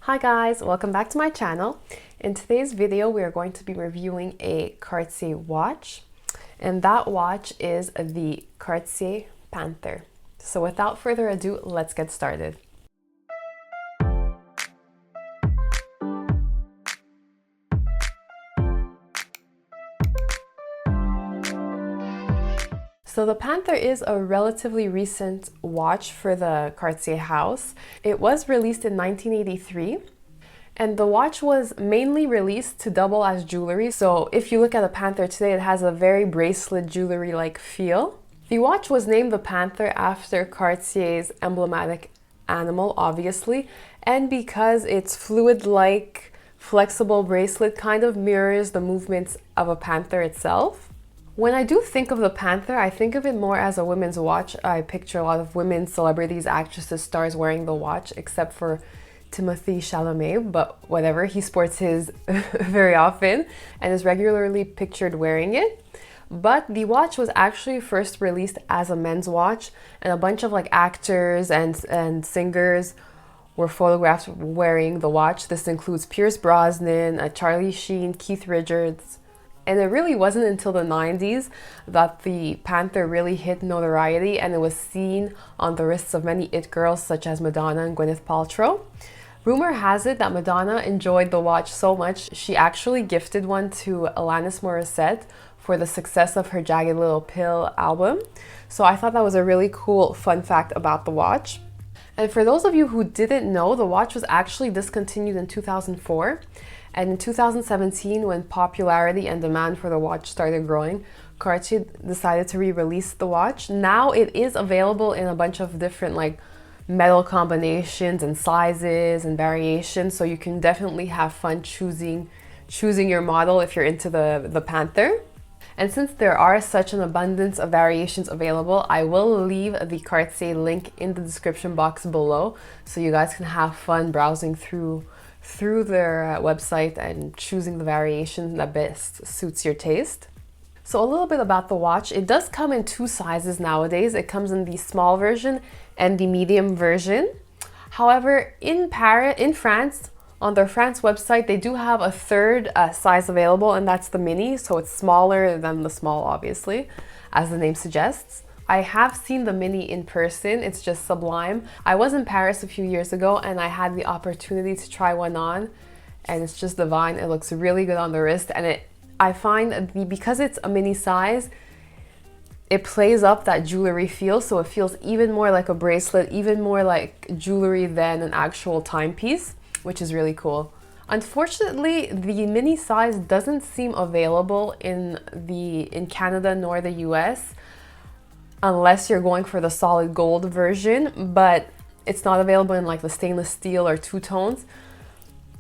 Hi guys, welcome back to my channel. In today's video, we are going to be reviewing a Cartier watch, and that watch is the Cartier Panthère. So without further ado, let's get started. So the Panther is a relatively recent watch for the Cartier house. It was released in 1983, and the watch was mainly released to double as jewelry. So if you look at a Panther today, it has a very bracelet jewelry-like feel. The watch was named the Panther after Cartier's emblematic animal, obviously, and because its fluid-like, flexible bracelet kind of mirrors the movements of a panther itself. When I do think of the Panther, I think of it more as a women's watch. I picture a lot of women, celebrities, actresses, stars wearing the watch, except for Timothée Chalamet, but whatever, he sports his very often and is regularly pictured wearing it. But the watch was actually first released as a men's watch, and a bunch of like actors and singers were photographed wearing the watch. This includes Pierce Brosnan, Sheen, Keith Richards. And it really wasn't until the 90s that the Panther really hit notoriety, and it was seen on the wrists of many it girls such as Madonna and Gwyneth Paltrow. Rumor has it that Madonna enjoyed the watch so much, she actually gifted one to Alanis Morissette for the success of her Jagged Little Pill album. So I thought that was a really cool fun fact about the watch. And for those of you who didn't know, the watch was actually discontinued in 2004. And in 2017, when popularity and demand for the watch started growing, Cartier decided to re-release the watch. Now it is available in a bunch of different like metal combinations and sizes and variations, so you can definitely have fun choosing your model if you're into the Panther. And since there are such an abundance of variations available, I will leave the Cartier link in the description box below, so you guys can have fun browsing through their website and choosing the variation that best suits your taste. So a little bit about the watch. It does come in two sizes nowadays. It comes in the small version and the medium version. However, in France, on their France website, they do have a third size available, and that's the mini. So it's smaller than the small, obviously, as the name suggests. I have seen the mini in person. It's just sublime. I was in Paris a few years ago and I had the opportunity to try one on, and it's just divine. It looks really good on the wrist, and I find because it's a mini size, it plays up that jewelry feel, so it feels even more like a bracelet, even more like jewelry than an actual timepiece, which is really cool. Unfortunately, the mini size doesn't seem available in Canada nor the US, unless you're going for the solid gold version, but it's not available in like the stainless steel or two tones,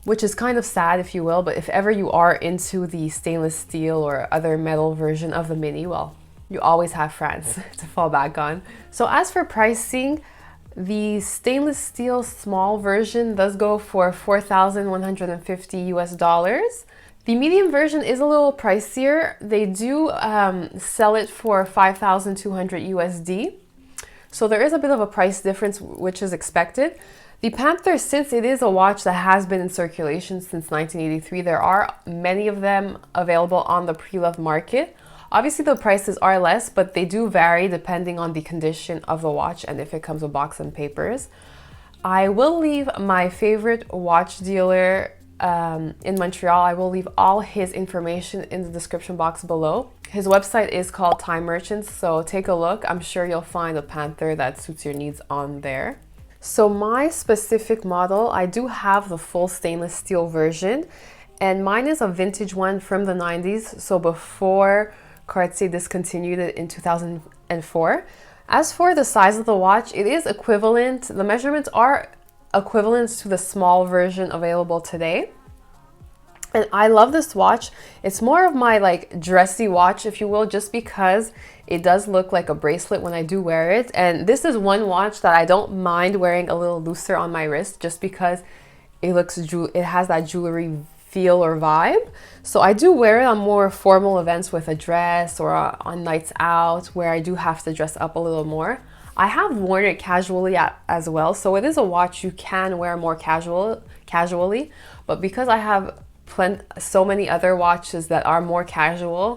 which is kind of sad, if you will. But if ever you are into the stainless steel or other metal version of the mini, well, you always have France to fall back on. So as for pricing, the stainless steel small version does go for $4,150 US. The medium version is a little pricier. They do sell it for $5,200 USD. So there is a bit of a price difference, which is expected. The Panther, since it is a watch that has been in circulation since 1983, there are many of them available on the pre-loved market. Obviously the prices are less, but they do vary depending on the condition of the watch and if it comes with box and papers. I will leave my favorite watch dealer in Montreal. I will leave all his information in the description box below. His website is called Time Merchants, so take a look. I'm sure you'll find a Panther that suits your needs on there. So my specific model, I do have the full stainless steel version, and mine is a vintage one from the 90s, so before Cartier discontinued it in 2004. As for the size of the watch, it is equivalent. The measurements are equivalent to the small version available today. And I love this watch. It's more of my like dressy watch, if you will, just because it does look like a bracelet when I do wear it. And this is one watch that I don't mind wearing a little looser on my wrist, just because it has that jewelry feel or vibe. So I do wear it on more formal events with a dress, or on nights out where I do have to dress up a little more. I have worn it casually as well, so it is a watch you can wear more casually casually. But because I have so many other watches that are more casual,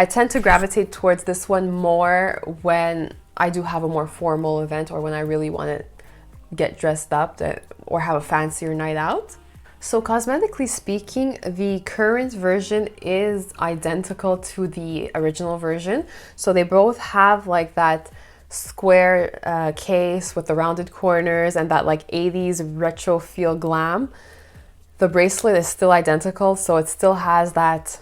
I tend to gravitate towards this one more when I do have a more formal event or when I really want to get dressed up or have a fancier night out. So cosmetically speaking, the current version is identical to the original version. So they both have like that square case with the rounded corners and that like 80s retro feel glam. The bracelet is still identical, so it still has that,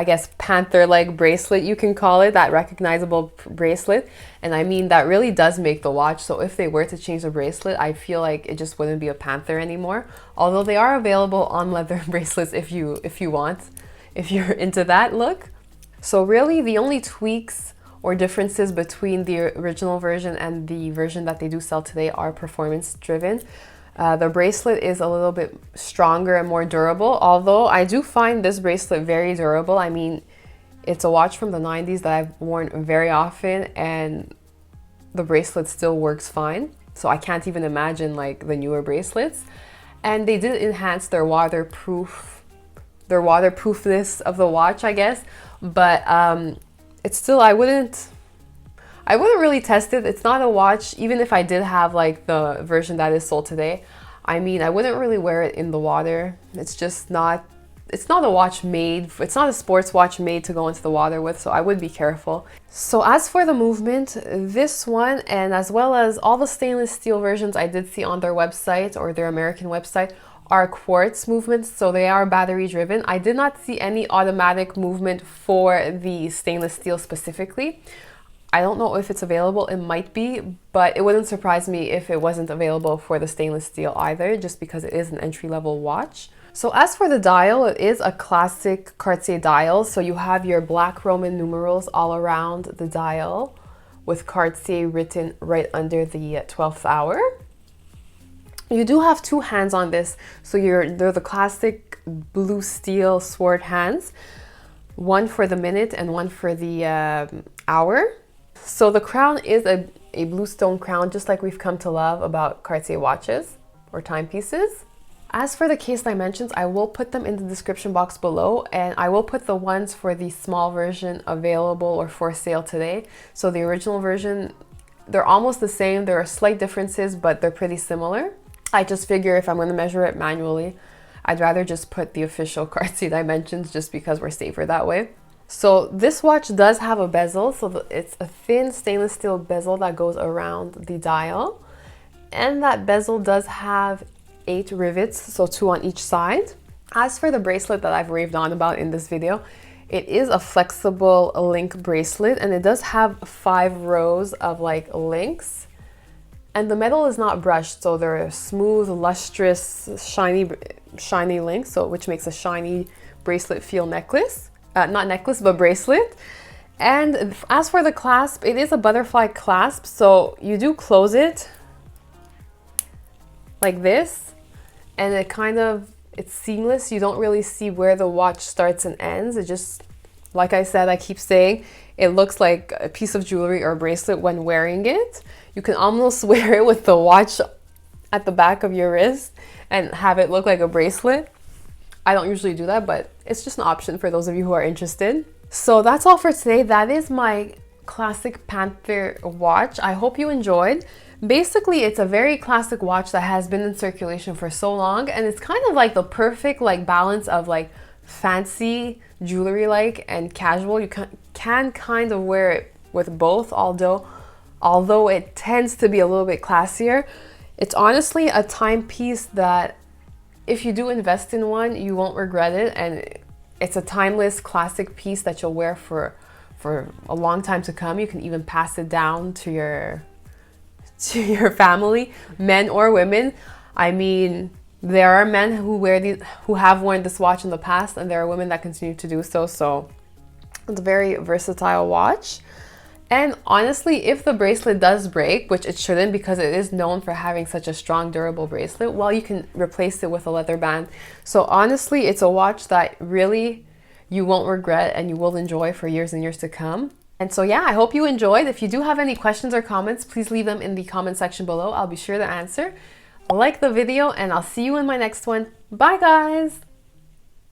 I guess, Panther-like bracelet, you can call it, that recognizable bracelet. And I mean, that really does make the watch. So if they were to change the bracelet, I feel like it just wouldn't be a Panther anymore. Although they are available on leather bracelets if you want, if you're into that look. So really the only tweaks or differences between the original version and the version that they do sell today are performance driven. The bracelet is a little bit stronger and more durable, although I do find this bracelet very durable. I mean, it's a watch from the 90s that I've worn very often and the bracelet still works fine. So I can't even imagine like the newer bracelets. And they did enhance their waterproofness of the watch, I guess. But it's still, I wouldn't really test it. It's not a watch, even if I did have like the version that is sold today. I mean, I wouldn't really wear it in the water. It's not a watch made, it's not a sports watch made to go into the water with, so I would be careful. So as for the movement, this one, and as well as all the stainless steel versions I did see on their website or their American website, are quartz movements, so they are battery driven. I did not see any automatic movement for the stainless steel specifically. I don't know if it's available, it might be, but it wouldn't surprise me if it wasn't available for the stainless steel either, just because it is an entry-level watch. So as for the dial, it is a classic Cartier dial. So you have your black Roman numerals all around the dial with Cartier written right under the 12th hour. You do have two hands on this, so they're the classic blue steel sword hands, one for the minute and one for the hour. So the crown is a blue stone crown, just like we've come to love about Cartier watches or timepieces. As for the case dimensions, I will put them in the description box below, and I will put the ones for the small version available or for sale today. So the original version, they're almost the same. There are slight differences, but they're pretty similar. I just figure if I'm going to measure it manually, I'd rather just put the official Cartier dimensions just because we're safer that way. So this watch does have a bezel, so it's a thin stainless steel bezel that goes around the dial. And that bezel does have 8 rivets, so 2 on each side. As for the bracelet that I've raved on about in this video, it is a flexible link bracelet and it does have 5 rows of like links. And the metal is not brushed, so they're smooth, lustrous, shiny links, so which makes a shiny bracelet feel necklace. Not necklace, but bracelet. And as for the clasp, it is a butterfly clasp, so you do close it like this, and it's seamless. You don't really see where the watch starts and ends. It just, like I said, I keep saying, it looks like a piece of jewelry or bracelet when wearing it. You can almost wear it with the watch at the back of your wrist and have it look like a bracelet. I don't usually do that, but it's just an option for those of you who are interested. So that's all for today. That is my classic Panther watch. I hope you enjoyed. Basically, it's a very classic watch that has been in circulation for so long, and it's kind of like the perfect like balance of like fancy jewelry like and casual. You can kind of wear it with both, although it tends to be a little bit classier. It's honestly a timepiece that if you do invest in one, you won't regret it, and it's a timeless classic piece that you'll wear for a long time to come. You can even pass it down to your family, men or women. I mean, there are men who have worn this watch in the past, and there are women that continue to do so. So it's a very versatile watch. And honestly, if the bracelet does break, which it shouldn't because it is known for having such a strong, durable bracelet, well, you can replace it with a leather band. So honestly, it's a watch that really you won't regret and you will enjoy for years and years to come. And so yeah, I hope you enjoyed. If you do have any questions or comments, please leave them in the comment section below. I'll be sure to answer. like the video, and I'll see you in my next one. Bye guys!